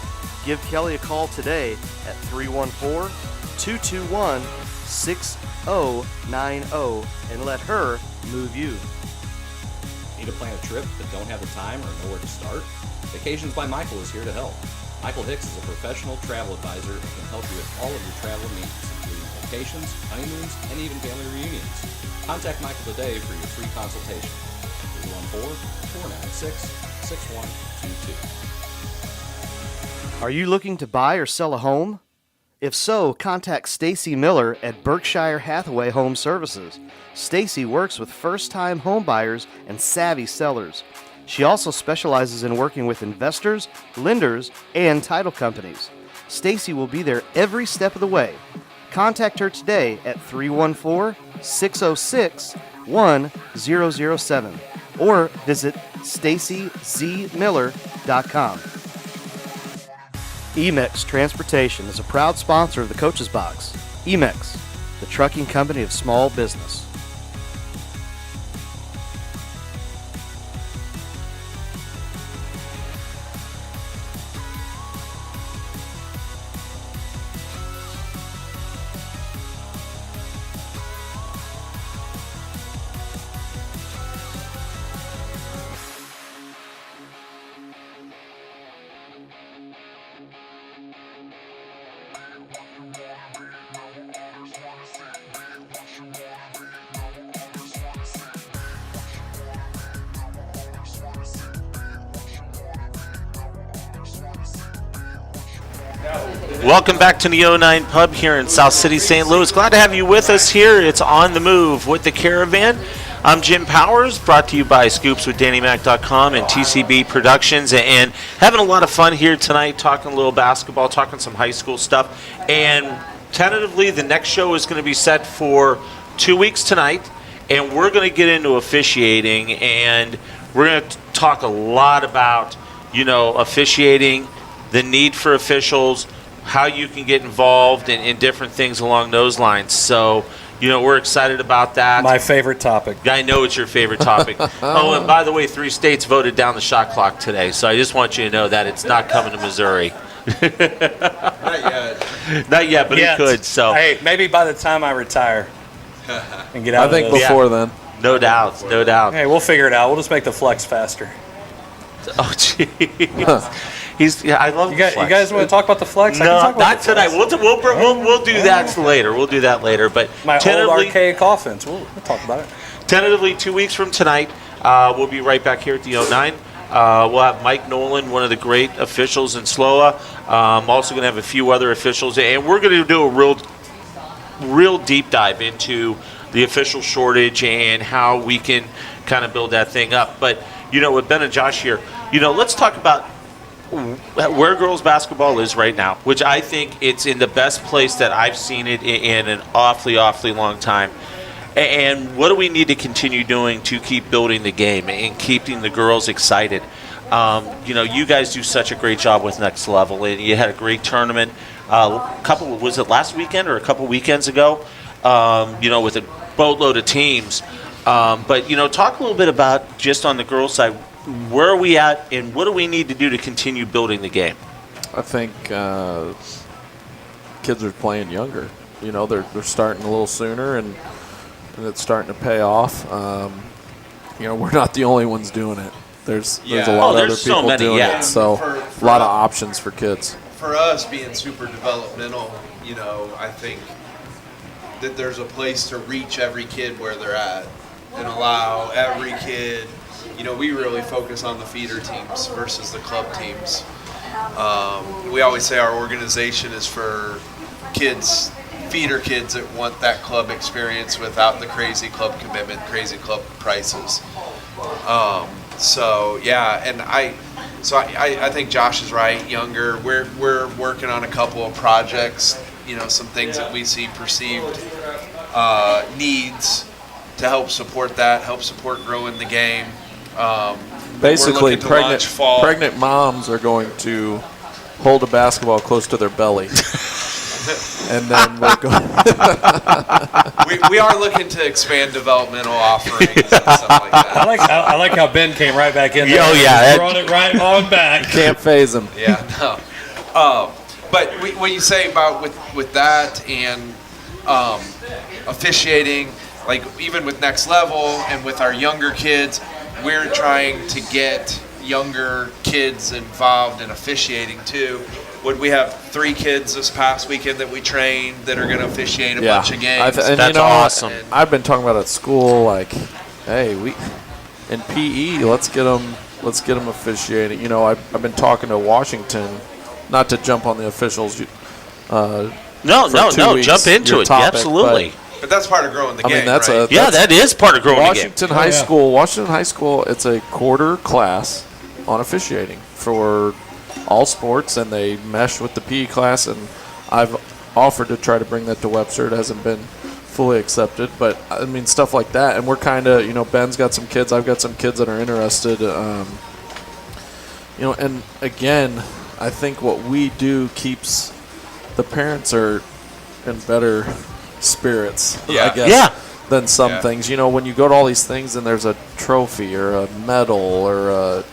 Give Kelly a call today at 314-221-6090 and let her move you. Need to plan a trip but don't have the time or know where to start? Vacations by Michael is here to help. Michael Hicks is a professional travel advisor and can help you with all of your travel needs, including vacations, honeymoons, and even family reunions. Contact Michael today for your free consultation. 314-496-6122. Are you looking to buy or sell a home? If so, contact Stacy Miller at Berkshire Hathaway Home Services. Stacy works with first-time home buyers and savvy sellers. She also specializes in working with investors, lenders, and title companies. Stacy will be there every step of the way. Contact her today at 314-606-1007 or visit stacyzmiller.com. Emex Transportation is a proud sponsor of the Coach's Box. Emex, the trucking company of small business. Welcome back to the 09 Pub here in South City, St. Louis. Glad to have you with us here. It's On the Move with the Caravan. I'm Jim Powers, brought to you by ScoopsWithDannyMac.com and TCB Productions, and having a lot of fun here tonight, talking a little basketball, talking some high school stuff. And tentatively, the next show is going to be set for 2 weeks tonight, and we're going to get into officiating, and we're going to talk a lot about, officiating, the need for officials, how you can get involved in different things along those lines. So, we're excited about that. My favorite topic. I know it's your favorite topic. Oh, and by the way, 3 states voted down the shot clock today, so I just want you to know that it's not coming to Missouri. Not yet. Not yet, but it could. So, hey, maybe by the time I retire and get out I think of this. before then. no doubt, no doubt. Hey, we'll figure it out. We'll just make the flex faster. Oh, jeez. I love You the flex. guys want to talk about the flex? I can No, talk about not the tonight. flex. We'll do that later. We'll do that later. But My old tentatively, archaic offense. We'll talk about it. tentatively 2 weeks from tonight, we'll be right back here at the 09. We'll have Mike Nolan, one of the great officials in SLOA. Also going to have a few other officials, and we're going to do a real deep dive into the official shortage and how we can kind of build that thing up. But with Ben and Josh here, let's talk about where girls basketball is right now, which I think it's in the best place that I've seen it in an awfully long time. And what do we need to continue doing to keep building the game and keeping the girls excited? You guys do such a great job with Next Level, and you had a great tournament. Was it last weekend or a couple weekends ago? With a boatload of teams. But talk a little bit about, just on the girls' side, where are we at, and what do we need to do to continue building the game? I think kids are playing younger. They're starting a little sooner, and it's starting to pay off. We're not the only ones doing it. There's a lot of other people doing it, so a lot of options for kids. For us, being super developmental, I think that there's a place to reach every kid where they're at and allow every kid. We really focus on the feeder teams versus the club teams. We always say our organization is for kids feeder kids that want that club experience without the crazy club commitment, crazy club prices. So yeah, and I think Josh is right. Younger, we're working on a couple of projects. Some things that we see perceived needs to help support growing the game. Basically, we're looking to fall. pregnant moms are going to hold a basketball close to their belly. And then we're going. we are looking to expand developmental offerings and stuff like that. I like how Ben came right back in there. Oh, yeah. Brought it right on back. Can't phase them. Yeah, no. But what you say about with that and officiating, like even with Next Level and with our younger kids, we're trying to get younger kids involved in officiating too. We have 3 kids this past weekend that we trained that are going to officiate a bunch of games. That's awesome. I've been talking about at school, like, hey, in PE, let's get them officiating. I've been talking to Washington, not to jump on the officials. No, jump into it. Topic, Absolutely. But that's part of growing the game, that's right? That is part of growing the game. Washington High School, it's a quarter class on officiating for all sports, and they mesh with the PE class, and I've offered to try to bring that to Webster. It hasn't been fully accepted, but I mean stuff like that, and we're kind of, Ben's got some kids, I've got some kids that are interested, and again, I think what we do keeps the parents are in better spirits, I guess, than some things. When you go to all these things and there's a trophy or a medal or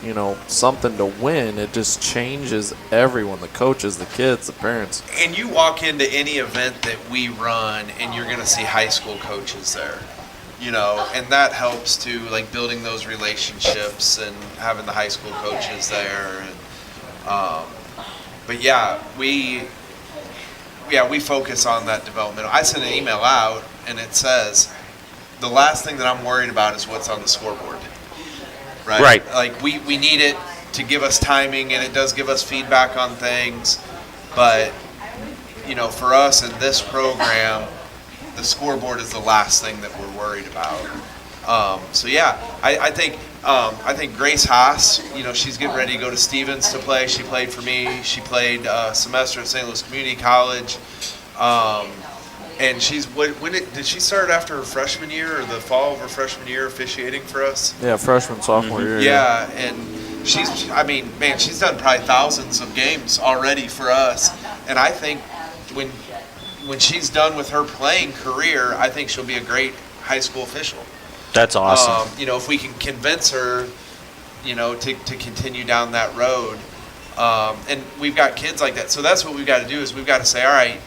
something to win, it just changes everyone, the coaches, the kids, the parents. And you walk into any event that we run and you're going to see high school coaches there, and that helps to like building those relationships and having the high school coaches there. And, but we focus on that development. I sent an email out and it says, the last thing that I'm worried about is what's on the scoreboard. Right. Like we need it to give us timing, and it does give us feedback on things. But for us in this program, the scoreboard is the last thing that we're worried about. I think Grace Haas, she's getting ready to go to Stevens to play. She played for me. She played a semester at St. Louis Community College. And did she start after her freshman year or the fall of her freshman year officiating for us? Yeah, freshman, sophomore year. Yeah, and she's done probably thousands of games already for us. And I think when she's done with her playing career, I think she'll be a great high school official. That's awesome. If we can convince her, to continue down that road. And we've got kids like that. So that's what we've got to do is we've got to say, all right,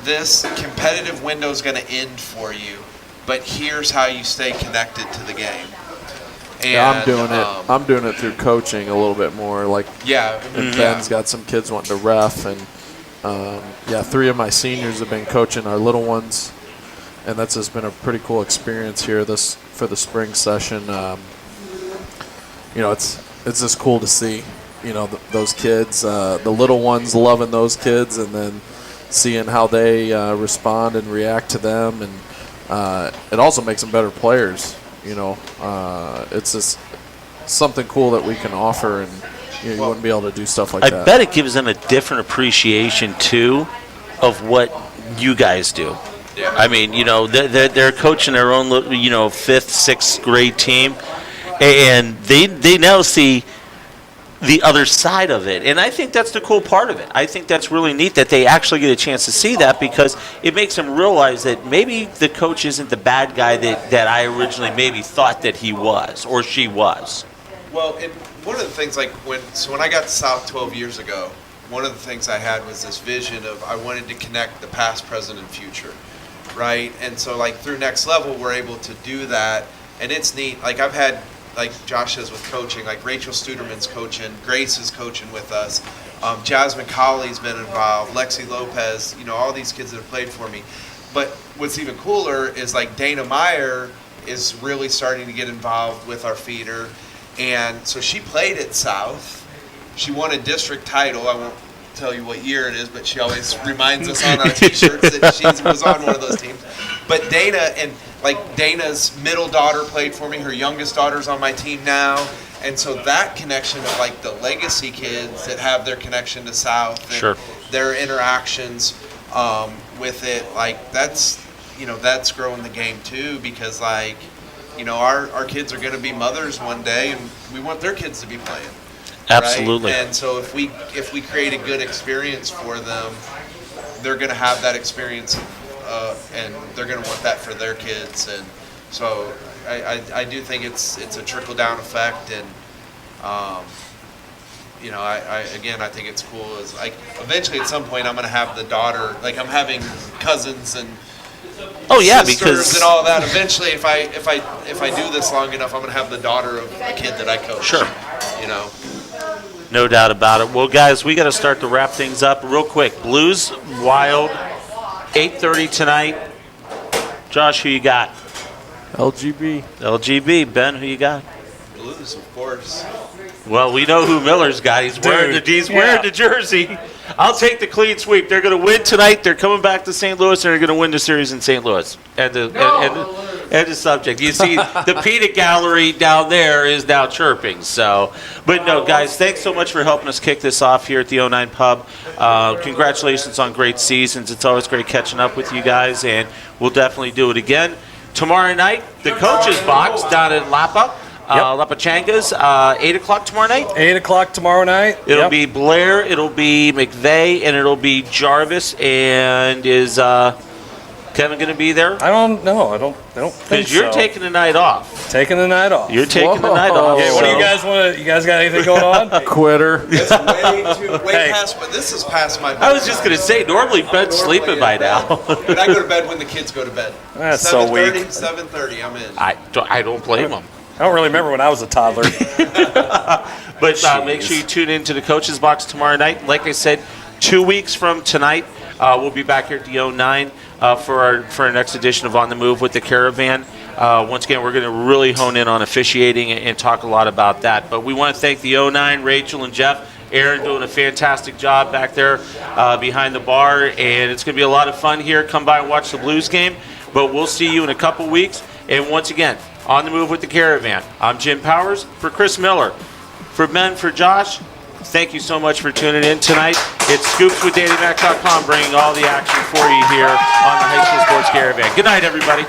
this competitive window is going to end for you, but here's how you stay connected to the game. And, I'm doing it through coaching a little bit more. Like, and Ben's got some kids wanting to ref, and 3 of my seniors have been coaching our little ones, and that's just been a pretty cool experience here for the spring session. It's just cool to see, those kids, the little ones loving those kids, and then seeing how they respond and react to them, and it also makes them better players. It's just something cool that we can offer, and you wouldn't be able to do stuff like that. I bet it gives them a different appreciation too of what you guys do. Yeah. I mean, they're coaching their own, 5th, 6th grade team, and they now see the other side of it. And I think that's the cool part of it. I think that's really neat that they actually get a chance to see that, because it makes them realize that maybe the coach isn't the bad guy that I originally maybe thought that he was or she was. Well, and one of the things, like when I got to South 12 years ago, one of the things I had was this vision of I wanted to connect the past, present, and future, right? And so like through Next Level, we're able to do that, and it's neat. Like I've had, like Josh says with coaching, like Rachel Studerman's coaching, Grace is coaching with us, Jasmine Colley's been involved, Lexi Lopez, all these kids that have played for me. But what's even cooler is like Dana Meyer is really starting to get involved with our feeder. And so she played at South. She won a district title. I won't tell you what year it is, but she always reminds us on our T-shirts that she was on one of those teams. But Dana, and like Dana's middle daughter played for me. Her youngest daughter's on my team now. And so that connection of like the legacy kids that have their connection to South and Sure. their interactions with it, like that's growing the game too, because like, our kids are going to be mothers one day and we want their kids to be playing. Absolutely. Right? And so if we create a good experience for them, they're going to have that experience and they're going to want that for their kids. And so I do think it's a trickle down effect, and I think it's cool. Is like eventually at some point I'm going to have the daughter, like I'm having cousins and sisters because and all that. Eventually, if I do this long enough, I'm going to have the daughter of a kid that I coach. Sure. No doubt about it. Well, guys, we got to start to wrap things up real quick. Blues Wild, 8:30 tonight. Josh, who you got? LGB. Ben, who you got? Blues, of course. Well, we know who Miller's got. He's wearing the jersey. I'll take the clean sweep. They're going to win tonight. They're coming back to St. Louis, and they're going to win the series in St. Louis. And the subject. You see, the peanut gallery down there is now chirping. But no, guys, thanks so much for helping us kick this off here at the 09 Pub. Congratulations on great seasons. It's always great catching up with you guys, and we'll definitely do it again. Tomorrow night, the coach's box down in Lapa. Lapachangas, 8 o'clock tomorrow night? 8 o'clock tomorrow night. It'll be Blair, it'll be McVeigh, and it'll be Jarvis. And is Kevin going to be there? I don't know. I don't think so. Because you're taking the night off. Taking the night off. You're taking the night off. Okay, what do you guys want? You guys got anything going on? Quitter. It's way past, but this is past my bedtime. I was just going to say, normally Ben's sleeping by now. And I go to bed when the kids go to bed. That's so weak. 7:30, I'm in. I don't blame him. I don't really remember when I was a toddler. But make sure you tune into the coach's box tomorrow night. Like I said, 2 weeks from tonight, we'll be back here at the 09 for our next edition of On the Move with the Caravan. Once again, we're going to really hone in on officiating and talk a lot about that. But we want to thank the 09, Rachel and Jeff. Aaron doing a fantastic job back there behind the bar. And it's going to be a lot of fun here. Come by and watch the Blues game. But we'll see you in a couple weeks. And once again, On the Move with the Caravan. I'm Jim Powers for Chris Miller. For Ben, for Josh, thank you so much for tuning in tonight. It's scoopswithdannymac.com bringing all the action for you here on the High School Sports Caravan. Good night, everybody.